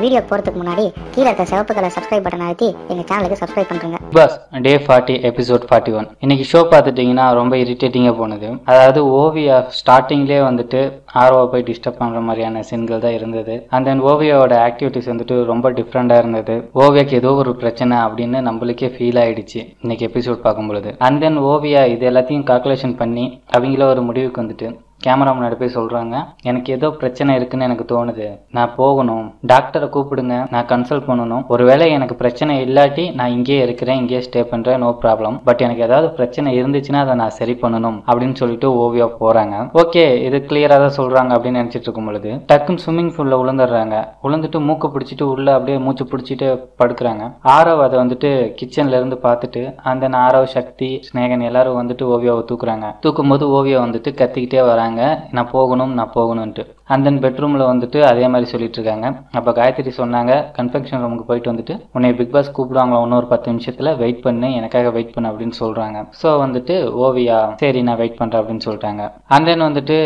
Video போறதுக்கு முன்னாடி கீழ இருக்க சிவப்பு கலர் சப்ஸ்கிரைப் பட்டன் அழுத்தி எங்க சேனலுக்கு சப்ஸ்கிரைப் பண்ணுங்க. Bus day 40 episode 41. இன்னைக்கு ஷோ பார்த்துட்டிங்கன்னா ரொம்ப இரிட்டேட்டிங்காக போனது. அதாவது ஓவியா ஸ்டார்டிங்லேயே வந்துட்டு ஆர்வா போய் டிஸ்டர்ப் பண்ணுற மாதிரியான சீன்கள் தான் இருந்தது. அண்ட் தென் ஓவியாவோட ஆக்டிவிட்டிஸ் வந்துட்டு ரொம்ப டிஃப்ரெண்டாக இருந்தது. ஓவியாக்கு ஏதோ ஒரு பிரச்சனை அப்படின்னு நம்மளுக்கே ஃபீல் ஆயிடுச்சு இன்னைக்கு எபிசோட் பார்க்கும்பொழுது. அண்ட் தென் ஓவியா இது எல்லாத்தையும் கால்குலேஷன் பண்ணி அவங்கள ஒரு முடிவுக்கு வந்துட்டு கேமரா முன்னாடி போய் சொல்கிறாங்க, எனக்கு ஏதோ பிரச்சனை இருக்குன்னு எனக்கு தோணுது, நான் போகணும், டாக்டரை கூப்பிடுங்க, நான் கன்சல்ட் பண்ணணும், ஒருவேளை எனக்கு பிரச்சனை இல்லாட்டி நான் இங்கேயே இருக்கிறேன், இங்கேயே ஸ்டே பண்ணுறேன், நோ ப்ராப்ளம், பட் எனக்கு ஏதாவது பிரச்சனை இருந்துச்சுன்னா அதை நான் சரி பண்ணணும் அப்படின்னு சொல்லிட்டு ஓவியா போகிறாங்க. ஓகே, இது கிளியராக தான் சொல்கிறாங்க அப்படின்னு நினச்சிட்டு இருக்கும் பொழுது டக்குன்னு ஸ்விம்மிங் பூலில் விழுந்துடுறாங்க. விழுந்துட்டு மூக்கு பிடிச்சிட்டு உள்ள அப்படியே மூச்சு பிடிச்சிட்டு படுக்கிறாங்க. ஆரவ் அதை வந்துட்டு கிச்சன்ல இருந்து பார்த்துட்டு அந்த ஆரவ், சக்தி, ஸ்நேகன் எல்லாரும் வந்துட்டு ஓவியாவை தூக்குறாங்க. தூக்கும் போது ஓவியா வந்துட்டு கத்திக்கிட்டே வராங்க, நான் போகணும்ன்ட்டு. அந்த பெட்ரூம்ல வந்துட்டு அதே மாதிரி சொல்லிட்டு இருக்காங்க. அப்ப காயத்ரி சொன்னாங்க, கன்ஃபெக்ஷன் ரூமுக்கு போயிட்டு வந்துட்டு உன்னை பிக் பாஸ் கூப்பிடுவாங்களா இன்னொரு 10 நிமிஷத்துல, வெயிட் பண்ணு, எனக்காக வெயிட் பண்ணு அப்படின்னு சொல்றாங்க. ஸோ வந்துட்டு ஓவியா சரி நான் வெயிட் பண்றேன் அப்படின்னு சொல்லிட்டாங்க. அண்ட் தென் வந்துட்டு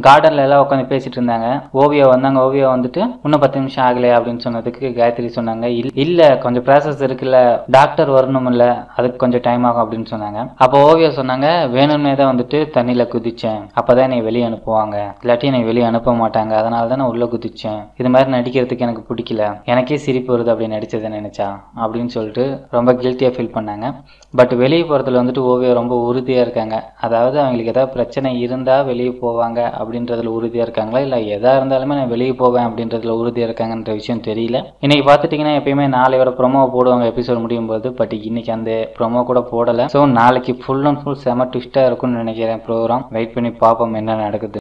கார்டன்ல எல்லாம் உட்காந்து பேசிட்டு இருந்தாங்க. ஓவியா வந்தாங்க. ஓவியா வந்துட்டு இன்னும் 10 நிமிஷம் ஆகலையா அப்படின்னு சொன்னதுக்கு காயத்ரி சொன்னாங்க, இல்ல கொஞ்சம் ப்ராசஸ் இருக்குல்ல, டாக்டர் வரணும் இல்ல, அதுக்கு கொஞ்சம் டைம் ஆகும் அப்படின்னு சொன்னாங்க. அப்போ ஓவியா சொன்னாங்க, வேணும்னே தான் வந்துட்டு தண்ணியில குதிச்சேன், அப்பதான் என்னை வெளியே அனுப்புவாங்க, இல்லாட்டி என்னை வெளியே அனுப்ப மாட்டாங்க, அதனால தான் நான் உள்ள குதிச்சேன், இது மாதிரி நடிக்கிறதுக்கு எனக்கு பிடிக்கல, எனக்கே சிரிப்பு வருது அப்படி நடிச்சதை நினைச்சா அப்படின்னு சொல்லிட்டு ரொம்ப கில்ட்டியா ஃபீல் பண்ணாங்க. பட் வெளியே போறதுல வந்துட்டு ஓவியா ரொம்ப உறுதியா இருக்காங்க. அதாவது அவங்களுக்கு ஏதாவது பிரச்சனை இருந்தா வெளியே போவாங்க அப்படின்றதுல உறுதியா இருக்காங்களா, இல்ல எதா இருந்தாலுமே நான் வெளியே போவேன் அப்படின்றதுல உறுதியா இருக்காங்கன்ற விஷயம் தெரியல. இன்னைக்கு பார்த்துட்டீங்கன்னா எப்பயுமே நாளையோட ப்ரோமோ போடுவாங்க எபிசோட் முடியும் போது, பட் இன்னைக்கு அந்த ப்ரோமோ கூட போடல. ஸோ நாளைக்கு ஃபுல் அண்ட் ஃபுல் செம ட்விஸ்டா இருக்கும்னு நினைக்கிறேன் ப்ரோக்ராம். வெயிட் பண்ணி பார்ப்போம் என்ன நடக்குது.